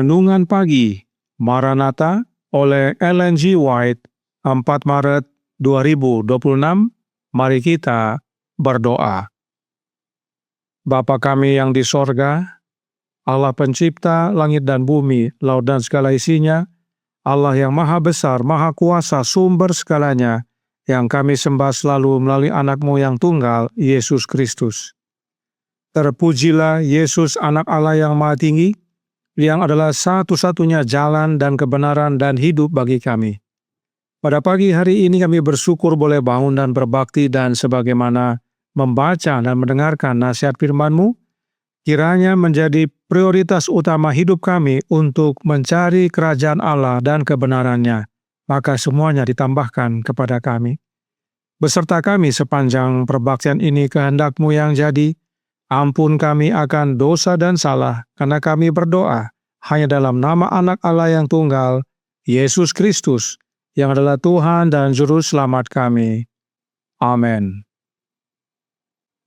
Renungan Pagi Maranatha oleh Ellen G. White, 4 Maret 2026. Mari kita berdoa. Bapa kami yang di sorga, Allah pencipta langit dan bumi, laut dan segala isinya, Allah yang maha besar, maha kuasa, sumber segalanya, yang kami sembah selalu melalui anak-Mu yang tunggal, Yesus Kristus. Terpujilah Yesus, anak Allah yang maha tinggi, yang adalah satu-satunya jalan dan kebenaran dan hidup bagi kami. Pada pagi hari ini kami bersyukur boleh bangun dan berbakti, dan sebagaimana membaca dan mendengarkan nasihat firman-Mu, kiranya menjadi prioritas utama hidup kami untuk mencari kerajaan Allah dan kebenarannya, maka semuanya ditambahkan kepada kami. Beserta kami sepanjang perbaktian ini kehendak-Mu yang jadi. Ampun kami akan dosa dan salah, karena kami berdoa hanya dalam nama Anak Allah yang tunggal, Yesus Kristus, yang adalah Tuhan dan Juru Selamat kami. Amin.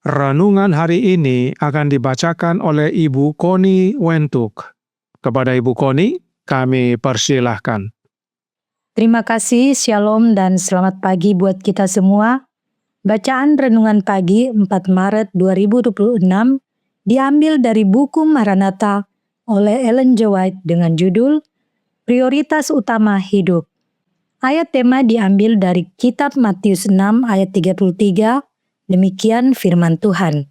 Renungan hari ini akan dibacakan oleh Ibu Connie Wentuk. Kepada Ibu Connie, kami persilahkan. Terima kasih, Shalom dan selamat pagi buat kita semua. Bacaan Renungan Pagi 4 Maret 2026 diambil dari buku Maranatha oleh Ellen G. White dengan judul Prioritas Utama Hidup. Ayat tema diambil dari kitab Matius 6 ayat 33, demikian firman Tuhan.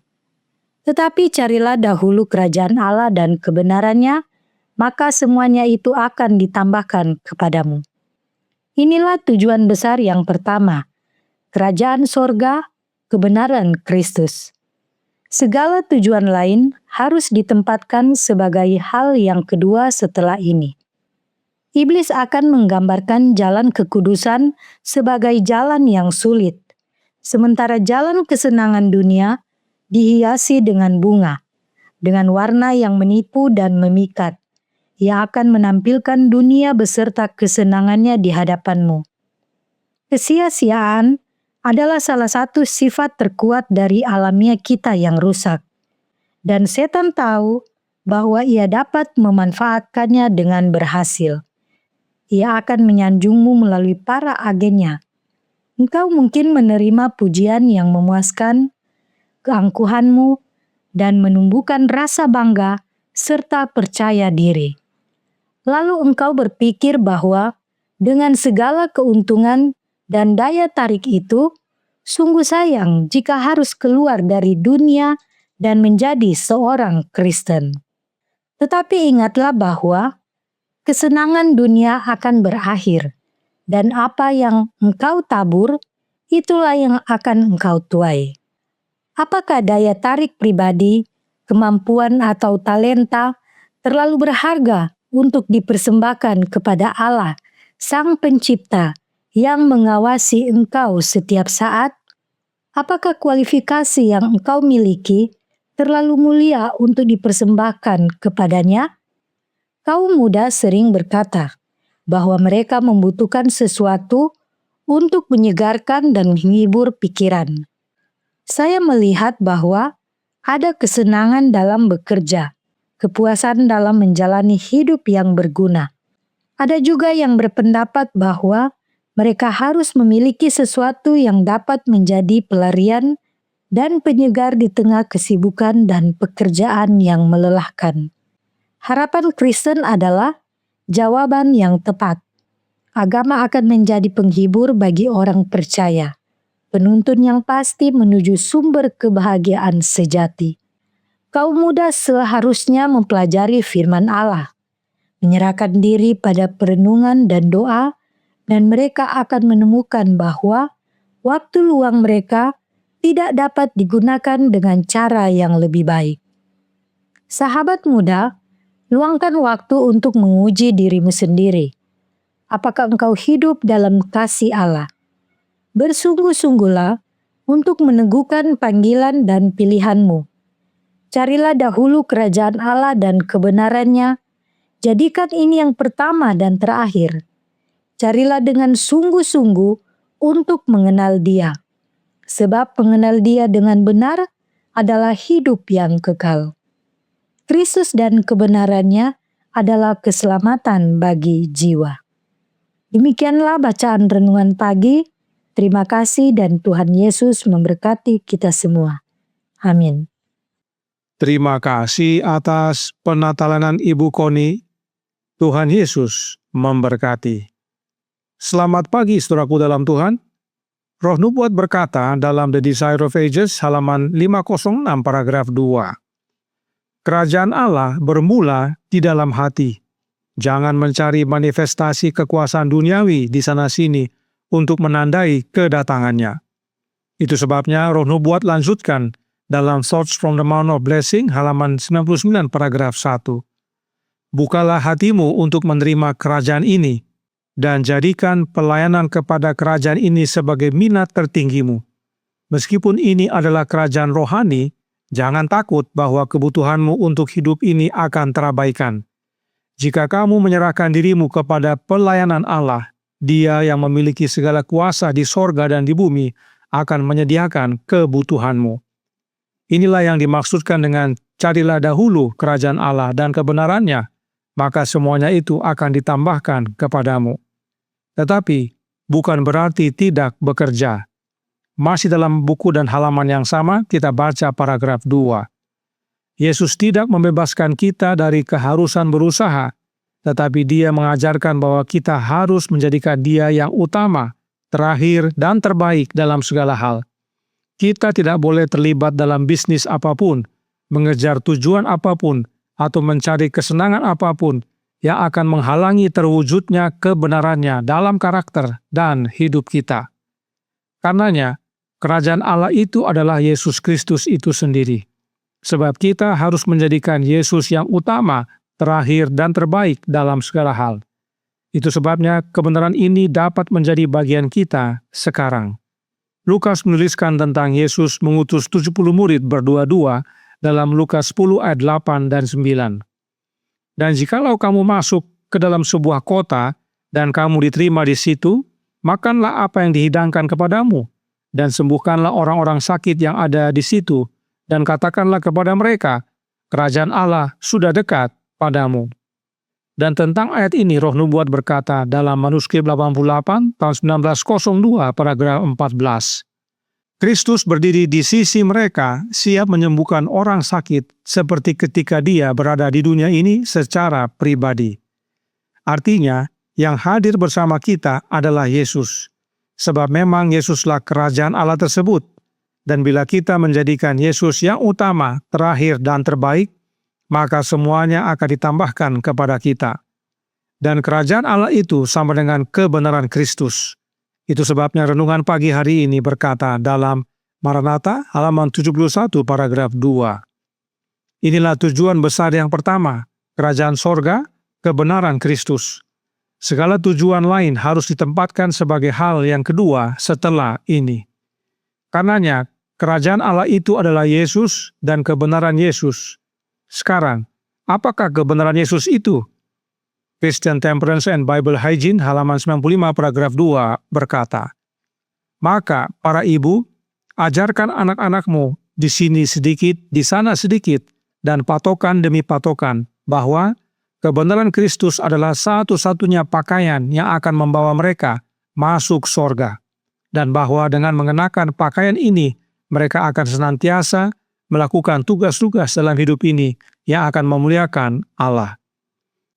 Tetapi carilah dahulu kerajaan Allah dan kebenarannya, maka semuanya itu akan ditambahkan kepadamu. Inilah tujuan besar yang pertama, kerajaan sorga, kebenaran Kristus. Segala tujuan lain harus ditempatkan sebagai hal yang kedua setelah ini. Iblis akan menggambarkan jalan kekudusan sebagai jalan yang sulit, sementara jalan kesenangan dunia dihiasi dengan bunga, dengan warna yang menipu dan memikat, yang akan menampilkan dunia beserta kesenangannya di hadapanmu. Kesia-siaan adalah salah satu sifat terkuat dari alamiah kita yang rusak. Dan setan tahu bahwa ia dapat memanfaatkannya dengan berhasil. Ia akan menyanjungmu melalui para agennya. Engkau mungkin menerima pujian yang memuaskan keangkuhanmu dan menumbuhkan rasa bangga serta percaya diri. Lalu engkau berpikir bahwa dengan segala keuntungan dan daya tarik itu, sungguh sayang jika harus keluar dari dunia dan menjadi seorang Kristen. Tetapi ingatlah bahwa kesenangan dunia akan berakhir, dan apa yang engkau tabur, itulah yang akan engkau tuai. Apakah daya tarik pribadi, kemampuan atau talenta terlalu berharga untuk dipersembahkan kepada Allah, Sang Pencipta, yang mengawasi engkau setiap saat? Apakah kualifikasi yang engkau miliki terlalu mulia untuk dipersembahkan kepadanya? Kaum muda sering berkata bahwa mereka membutuhkan sesuatu untuk menyegarkan dan menghibur pikiran. Saya melihat bahwa ada kesenangan dalam bekerja, kepuasan dalam menjalani hidup yang berguna. Ada juga yang berpendapat bahwa mereka harus memiliki sesuatu yang dapat menjadi pelarian dan penyegar di tengah kesibukan dan pekerjaan yang melelahkan. Harapan Kristen adalah jawaban yang tepat. Agama akan menjadi penghibur bagi orang percaya, penuntun yang pasti menuju sumber kebahagiaan sejati. Kaum muda seharusnya mempelajari firman Allah, menyerahkan diri pada perenungan dan doa, dan mereka akan menemukan bahwa waktu luang mereka tidak dapat digunakan dengan cara yang lebih baik. Sahabat muda, luangkan waktu untuk menguji dirimu sendiri. Apakah engkau hidup dalam kasih Allah? Bersungguh-sungguhlah untuk meneguhkan panggilan dan pilihanmu. Carilah dahulu kerajaan Allah dan kebenarannya. Jadikan ini yang pertama dan terakhir. Carilah dengan sungguh-sungguh untuk mengenal Dia. Sebab mengenal Dia dengan benar adalah hidup yang kekal. Kristus dan kebenarannya adalah keselamatan bagi jiwa. Demikianlah bacaan renungan pagi. Terima kasih dan Tuhan Yesus memberkati kita semua. Amin. Terima kasih atas penatalanan Ibu Koni. Tuhan Yesus memberkati. Selamat pagi saudaraku dalam Tuhan. Roh Nubuat berkata dalam The Desire of Ages halaman 506 paragraf 2. Kerajaan Allah bermula di dalam hati. Jangan mencari manifestasi kekuasaan duniawi di sana-sini untuk menandai kedatangannya. Itu sebabnya Roh Nubuat lanjutkan dalam Thoughts from the Mount of Blessing halaman 99 paragraf 1. Bukalah hatimu untuk menerima kerajaan ini dan jadikan pelayanan kepada kerajaan ini sebagai minat tertinggimu. Meskipun ini adalah kerajaan rohani, jangan takut bahwa kebutuhanmu untuk hidup ini akan terabaikan. Jika kamu menyerahkan dirimu kepada pelayanan Allah, Dia yang memiliki segala kuasa di sorga dan di bumi akan menyediakan kebutuhanmu. Inilah yang dimaksudkan dengan carilah dahulu kerajaan Allah dan kebenarannya, maka semuanya itu akan ditambahkan kepadamu. Tetapi bukan berarti tidak bekerja. Masih dalam buku dan halaman yang sama, kita baca paragraf 2. Yesus tidak membebaskan kita dari keharusan berusaha, tetapi Dia mengajarkan bahwa kita harus menjadikan Dia yang utama, terakhir, dan terbaik dalam segala hal. Kita tidak boleh terlibat dalam bisnis apapun, mengejar tujuan apapun, atau mencari kesenangan apapun yang akan menghalangi terwujudnya kebenarannya dalam karakter dan hidup kita. Karenanya, kerajaan Allah itu adalah Yesus Kristus itu sendiri. Sebab kita harus menjadikan Yesus yang utama, terakhir, dan terbaik dalam segala hal. Itu sebabnya kebenaran ini dapat menjadi bagian kita sekarang. Lukas menuliskan tentang Yesus mengutus 70 murid berdua-dua dalam Lukas 10 ayat 8 dan 9. Dan jikalau kamu masuk ke dalam sebuah kota dan kamu diterima di situ, makanlah apa yang dihidangkan kepadamu, dan sembuhkanlah orang-orang sakit yang ada di situ, dan katakanlah kepada mereka, kerajaan Allah sudah dekat padamu. Dan tentang ayat ini Roh Nubuat berkata dalam manuskrip 88 tahun 1902 paragraf 14. Kristus berdiri di sisi mereka siap menyembuhkan orang sakit seperti ketika Dia berada di dunia ini secara pribadi. Artinya, yang hadir bersama kita adalah Yesus. Sebab memang Yesuslah kerajaan Allah tersebut. Dan bila kita menjadikan Yesus yang utama, terakhir, dan terbaik, maka semuanya akan ditambahkan kepada kita. Dan kerajaan Allah itu sama dengan kebenaran Kristus. Itu sebabnya renungan pagi hari ini berkata dalam Maranatha halaman 71 paragraf 2. Inilah tujuan besar yang pertama, kerajaan sorga, kebenaran Kristus. Segala tujuan lain harus ditempatkan sebagai hal yang kedua setelah ini. Karenanya, kerajaan Allah itu adalah Yesus dan kebenaran Yesus. Sekarang, apakah kebenaran Yesus itu? Christian Temperance and Bible Hygiene halaman 95 paragraf 2 berkata, maka para ibu, ajarkan anak-anakmu di sini sedikit, di sana sedikit, dan patokan demi patokan, bahwa kebenaran Kristus adalah satu-satunya pakaian yang akan membawa mereka masuk sorga. Dan bahwa dengan mengenakan pakaian ini, mereka akan senantiasa melakukan tugas-tugas dalam hidup ini yang akan memuliakan Allah.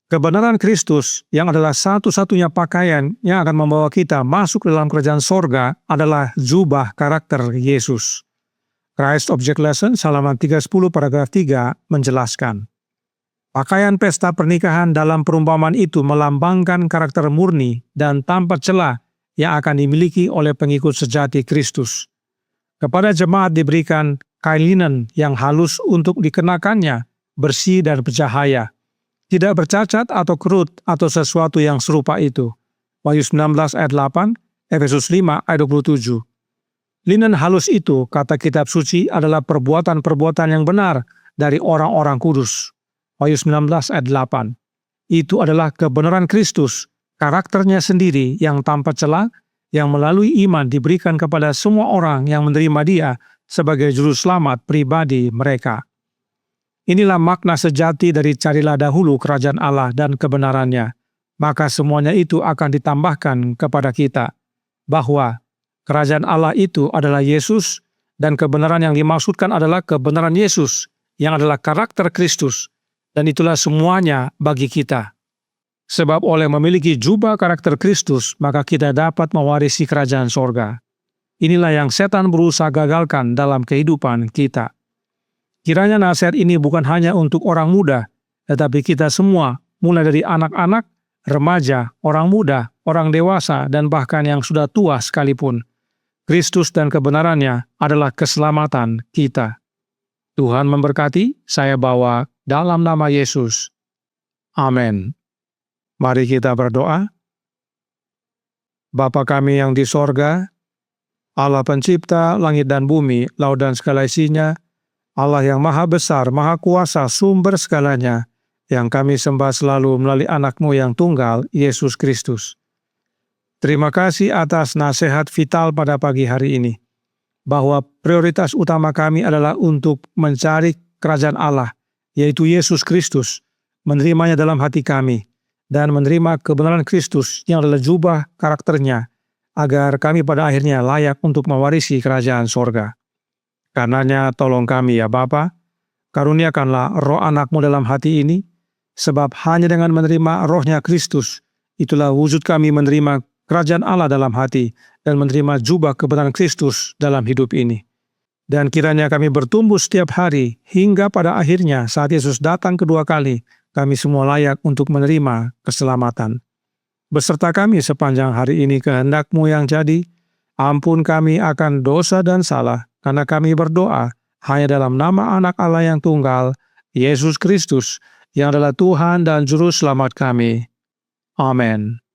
Kebenaran Kristus yang adalah satu-satunya pakaian yang akan membawa kita masuk dalam kerajaan sorga adalah jubah karakter Yesus. Christ Object Lesson halaman 310 paragraf 3 menjelaskan. Pakaian pesta pernikahan dalam perumpamaan itu melambangkan karakter murni dan tanpa celah yang akan dimiliki oleh pengikut sejati Kristus. Kepada jemaat diberikan kain linen yang halus untuk dikenakannya, bersih dan bercahaya, tidak bercacat atau kerut atau sesuatu yang serupa itu. Wahyu 19 ayat 8, Efesus 5 ayat 27. Linen halus itu, kata kitab suci, adalah perbuatan-perbuatan yang benar dari orang-orang kudus. Wahyu 19 ayat 8. Itu adalah kebenaran Kristus, karakternya sendiri yang tanpa celah, yang melalui iman diberikan kepada semua orang yang menerima Dia sebagai juru selamat pribadi mereka. Inilah makna sejati dari carilah dahulu kerajaan Allah dan kebenarannya, maka semuanya itu akan ditambahkan kepada kita, bahwa kerajaan Allah itu adalah Yesus, dan kebenaran yang dimaksudkan adalah kebenaran Yesus, yang adalah karakter Kristus, dan itulah semuanya bagi kita. Sebab oleh memiliki jubah karakter Kristus, maka kita dapat mewarisi kerajaan sorga. Inilah yang setan berusaha gagalkan dalam kehidupan kita. Kiranya nasihat ini bukan hanya untuk orang muda, tetapi kita semua, mulai dari anak-anak, remaja, orang muda, orang dewasa, dan bahkan yang sudah tua sekalipun. Kristus dan kebenarannya adalah keselamatan kita. Tuhan memberkati, saya bawa dalam nama Yesus. Amin. Mari kita berdoa. Bapa kami yang di sorga, Allah pencipta langit dan bumi, laut dan segala isinya, Allah yang maha besar, maha kuasa, sumber segalanya, yang kami sembah selalu melalui anak-Mu yang tunggal, Yesus Kristus. Terima kasih atas nasihat vital pada pagi hari ini, bahwa prioritas utama kami adalah untuk mencari kerajaan Allah, yaitu Yesus Kristus, menerimanya dalam hati kami, dan menerima kebenaran Kristus yang adalah jubah karakternya, agar kami pada akhirnya layak untuk mewarisi kerajaan sorga. Karenanya tolong kami ya Bapa, karuniakanlah roh anak-Mu dalam hati ini, sebab hanya dengan menerima rohnya Kristus, itulah wujud kami menerima kerajaan Allah dalam hati, dan menerima jubah kebenaran Kristus dalam hidup ini. Dan kiranya kami bertumbuh setiap hari, hingga pada akhirnya saat Yesus datang kedua kali, kami semua layak untuk menerima keselamatan. Beserta kami sepanjang hari ini kehendak-Mu yang jadi, ampun kami akan dosa dan salah, karena kami berdoa hanya dalam nama Anak Allah yang tunggal, Yesus Kristus, yang adalah Tuhan dan Juru Selamat kami. Amin.